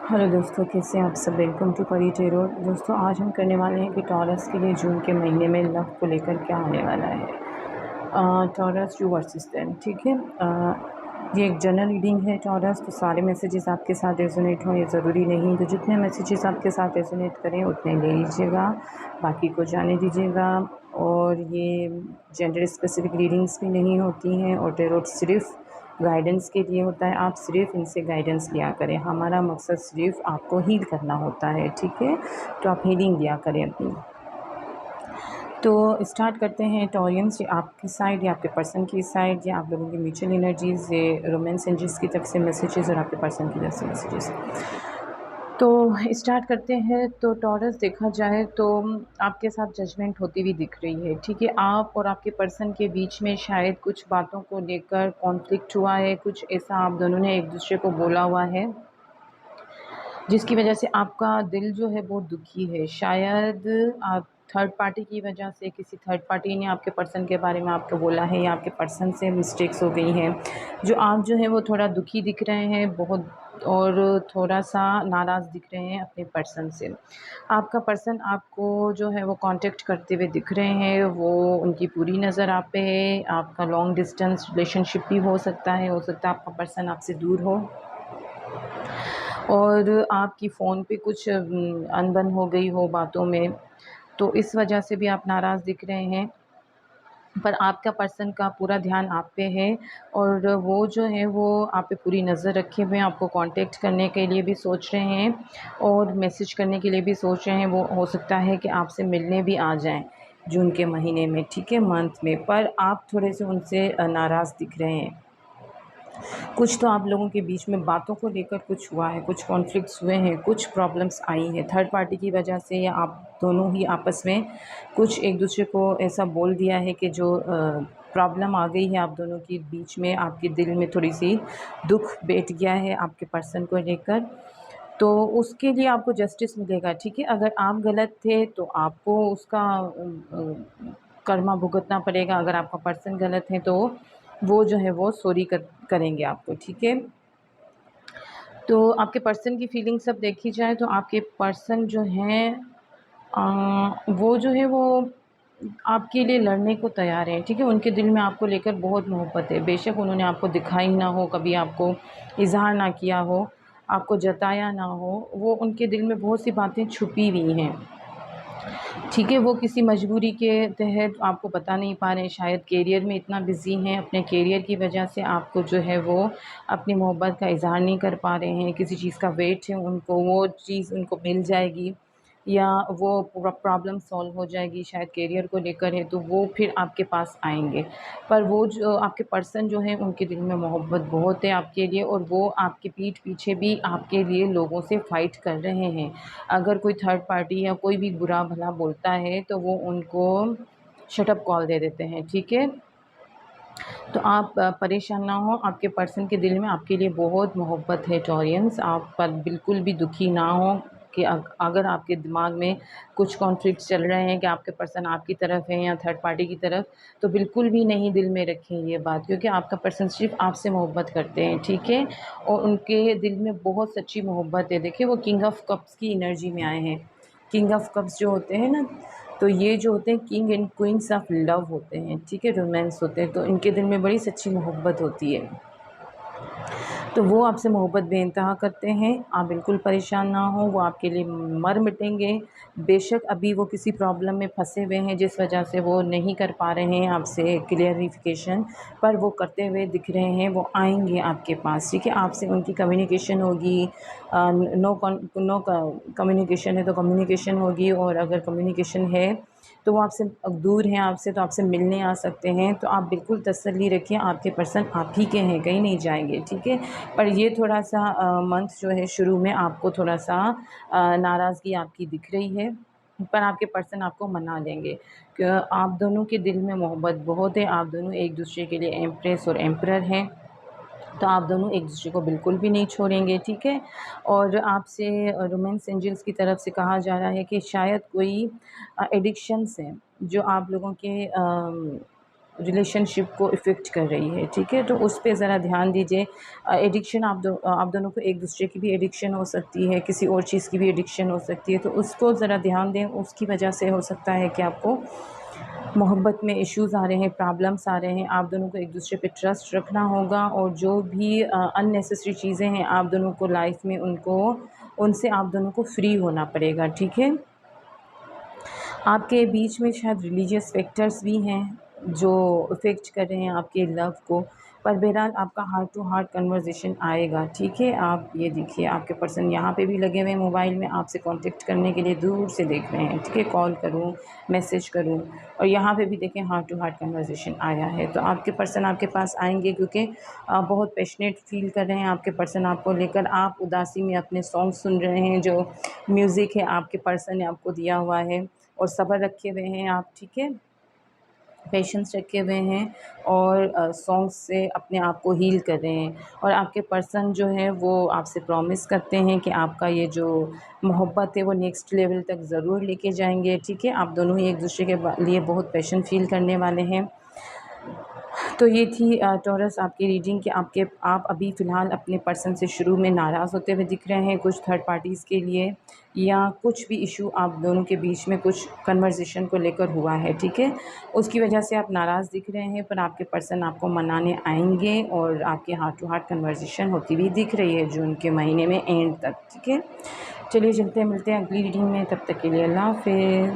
Hello दोस्तों, कैसे हैं आप सब। वेलकम टू परी टेरो। दोस्तों, आज हम करने वाले हैं कि टॉरस के लिए जून के महीने में लव को लेकर क्या आने वाला है। टॉरस यू वर्सेस देम, ठीक है। ये एक जनरल रीडिंग है टॉरस, तो सारे मैसेजेस आपके साथ रेजोनेट हों ये ज़रूरी नहीं, तो जितने मैसेजेस आपके साथ रेजोनेट करें उतने ले लीजिएगा, बाकी को जाने दीजिएगा। और ये जेंडर स्पेसिफिक रीडिंग्स भी नहीं होती हैं, और टेरोट सिर्फ गाइडेंस के लिए होता है। आप सिर्फ इनसे गाइडेंस लिया करें, हमारा मकसद सिर्फ आपको हील करना होता है, ठीक है। तो आप हीलिंग लिया करें अपनी। तो स्टार्ट करते हैं टॉरियंस, ये आपकी साइड या आपके पर्सन की साइड या आप लोगों की म्यूचुअल एनर्जीज़, ये रोमांस एंजल्स की तरफ से मैसेजेस और आपके पर्सन की तरफ से मैसेजेस। तो स्टार्ट करते हैं। तो टॉरस देखा जाए तो आपके साथ जजमेंट होती हुई दिख रही है, ठीक है। आप और आपके पर्सन के बीच में शायद कुछ बातों को लेकर कॉन्फ्लिक्ट हुआ है, कुछ ऐसा आप दोनों ने एक दूसरे को बोला हुआ है जिसकी वजह से आपका दिल जो है वो दुखी है। शायद आप थर्ड पार्टी की वजह से, किसी थर्ड पार्टी ने आपके पर्सन के बारे में आपको बोला है या आपके पर्सन से मिस्टेक्स हो गई हैं, जो आप जो है वो थोड़ा दुखी दिख रहे हैं बहुत, और थोड़ा सा नाराज़ दिख रहे हैं अपने पर्सन से। आपका पर्सन आपको जो है वो कांटेक्ट करते हुए दिख रहे हैं, वो उनकी पूरी नज़र आप पे है। आपका लॉन्ग डिस्टेंस रिलेशनशिप भी हो सकता है आपका पर्सन आपसे दूर हो, और आपकी फ़ोन पे कुछ अनबन हो गई हो बातों में, तो इस वजह से भी आप नाराज़ दिख रहे हैं। पर आपका पर्सन का पूरा ध्यान आप पे है, और वो जो है वो आप पे पूरी नज़र रखे हुए हैं, आपको कांटेक्ट करने के लिए भी सोच रहे हैं और मैसेज करने के लिए भी सोच रहे हैं। वो हो सकता है कि आपसे मिलने भी आ जाएँ जून के महीने में, ठीक है, मंथ में। पर आप थोड़े से उनसे नाराज़ दिख रहे हैं। कुछ तो आप लोगों के बीच में बातों को लेकर कुछ हुआ है, कुछ कॉन्फ्लिक्ट्स हुए हैं, कुछ प्रॉब्लम्स आई हैं थर्ड पार्टी की वजह से, या आप दोनों ही आपस में कुछ एक दूसरे को ऐसा बोल दिया है कि जो प्रॉब्लम आ गई है आप दोनों के बीच में, आपके दिल में थोड़ी सी दुख बैठ गया है आपके पर्सन को लेकर। तो उसके लिए आपको जस्टिस मिलेगा, ठीक है। अगर आप गलत थे तो आपको उसका कर्मा भुगतना पड़ेगा, अगर आपका पर्सन गलत है तो वो जो है वो सॉरी करेंगे आपको, ठीक है। तो आपके पर्सन की फीलिंग सब देखी जाए तो आपके पर्सन जो हैं वो जो है वो आपके लिए लड़ने को तैयार है, ठीक है। उनके दिल में आपको लेकर बहुत मोहब्बत है, बेशक उन्होंने आपको दिखाई ना हो, कभी आपको इज़हार ना किया हो, आपको जताया ना हो, वो उनके दिल में बहुत सी बातें छुपी हुई हैं, ठीक है। वो किसी मजबूरी के तहत आपको बता नहीं पा रहे हैं, शायद करियर में इतना बिज़ी हैं, अपने करियर की वजह से आपको जो है वो अपनी मोहब्बत का इज़हार नहीं कर पा रहे हैं। किसी चीज़ का वेट है उनको, वो चीज़ उनको मिल जाएगी या वो प्रॉब्लम सॉल्व हो जाएगी, शायद करियर को लेकर है, तो वो फिर आपके पास आएँगे। पर वो जो आपके पर्सन जो हैं उनके दिल में मोहब्बत बहुत है आपके लिए, और वो आपकी पीठ पीछे भी आपके लिए लोगों से फ़ाइट कर रहे हैं। अगर कोई थर्ड पार्टी या कोई भी बुरा भला बोलता है तो वो उनको शट अप कॉल दे देते हैं, ठीक है। तो आप परेशान ना हो, आपके पर्सन के दिल में आपके लिए बहुत मोहब्बत है टॉरियंस। आप पर बिल्कुल भी दुखी ना हो कि अगर आपके दिमाग में कुछ कॉन्फ्लिक्ट्स चल रहे हैं कि आपके पर्सन आपकी तरफ है या थर्ड पार्टी की तरफ, तो बिल्कुल भी नहीं दिल में रखें ये बात, क्योंकि आपका पर्सन सिर्फ आपसे मोहब्बत करते हैं, ठीक है। और उनके दिल में बहुत सच्ची मोहब्बत है। देखिए, वो किंग ऑफ कप्स की एनर्जी में आए हैं। किंग ऑफ कप्स जो होते हैं ना, तो ये जो होते हैं king and queen's of love होते हैं, ठीक है, रोमांस होते हैं। तो इनके दिल में बड़ी सच्ची मोहब्बत होती है, तो वो आपसे मोहब्बत बेइंतहा करते हैं। आप बिल्कुल परेशान ना हो, वो आपके लिए मर मिटेंगे। बेशक अभी वो किसी प्रॉब्लम में फंसे हुए हैं जिस वजह से वो नहीं कर पा रहे हैं आपसे क्लियरिफिकेशन, पर वो करते हुए दिख रहे हैं, वो आएंगे आपके पास, ठीक है। आपसे उनकी कम्युनिकेशन होगी, नो कम्युनिकेशन है तो कम्युनिकेशन होगी, और अगर कम्युनिकेशन है तो वो आपसे दूर हैं आपसे, तो आपसे मिलने आ सकते हैं। तो आप बिल्कुल तसल्ली रखिए, आपके पर्सन आप ही के हैं, कहीं नहीं जाएंगे, ठीक है। पर ये थोड़ा सा मंथ जो है शुरू में आपको थोड़ा सा नाराज़गी आपकी दिख रही है, पर आपके पर्सन आपको मना लेंगे कि आप दोनों के दिल में मोहब्बत बहुत है, आप दोनों एक दूसरे के लिए एम्प्रेस और एम्परर हैं, तो आप दोनों एक दूसरे को बिल्कुल भी नहीं छोड़ेंगे, ठीक है। और आपसे रोमांस एंजल्स की तरफ से कहा जा रहा है कि शायद कोई एडिक्शंस हैं जो आप लोगों के रिलेशनशिप को इफ़ेक्ट कर रही है, ठीक है? तो उस पे ज़रा ध्यान दीजिए। एडिक्शन आप दोनों को एक-दूसरे की भी एडिक्शन हो सकती है, किसी और चीज़ की भी एडिक्शन हो सकती है, तो उसको ज़रा ध्यान दें। उसकी वजह से हो सकता है कि आपको मोहब्बत में इश्यूज़ आ रहे हैं, प्रॉब्लम्स आ रहे हैं। आप दोनों को एक-दूसरे पे ट्रस्ट रखना होगा और जो भी अननेसेसरी चीज़ें हैं, आप दोनों को लाइफ़ में उनसे आप दोनों को फ्री होना पड़ेगा, ठीक है? आपके बीच में शायद रिलीजियस फैक्टर्स भी हैं जो इफ़ेक्ट कर रहे हैं आपके लव को, पर बहरहाल आपका हार्ट टू हार्ट कन्वर्सेशन आएगा, ठीक है? आप ये देखिए, आपके पर्सन यहाँ पे भी लगे हुए हैं मोबाइल में, आपसे कांटेक्ट करने के लिए दूर से देख रहे हैं, ठीक है? कॉल करूँ, मैसेज करूँ, और यहाँ पे भी देखें हार्ट टू हार्ट कन्वर्सेशन आया है। तो आपके पर्सन आपके पास आएँगे क्योंकि बहुत पैशनेट फ़ील कर रहे हैं आपके पर्सन आपको लेकर। आप उदासी में अपने सॉन्ग सुन रहे हैं, जो म्यूज़िक है आपके पर्सन ने आपको दिया हुआ है, और सब्र रखे हुए हैं आप, ठीक है? पेशेंस रखे हुए हैं और सॉन्ग्स से अपने आप को हील कर रहे हैं। और आपके पर्सन जो है वो आपसे प्रॉमिस करते हैं कि आपका ये जो मोहब्बत है वो नेक्स्ट लेवल तक ज़रूर लेके जाएँगे, ठीक है? आप दोनों ही एक-दूसरे के लिए बहुत पैशन फ़ील करने वाले हैं। तो ये थी टॉरस आपकी रीडिंग कि आप अभी फ़िलहाल अपने पर्सन से शुरू में नाराज़ होते हुए दिख रहे हैं कुछ थर्ड पार्टीज़ के लिए, या कुछ भी इशू आप दोनों के बीच में कुछ कन्वर्सेशन को लेकर हुआ है, ठीक है? उसकी वजह से आप नाराज़ दिख रहे हैं, पर आपके पर्सन आपको मनाने आएँगे और आपकी हार्ट टू हार्ट कन्वर्सेशन होती हुई दिख रही है जून के महीने में एंड तक, ठीक है? चलिए चलते हैं, मिलते हैं अगली रीडिंग में, तब तक के लिए अल्लाह हाफ़िज़।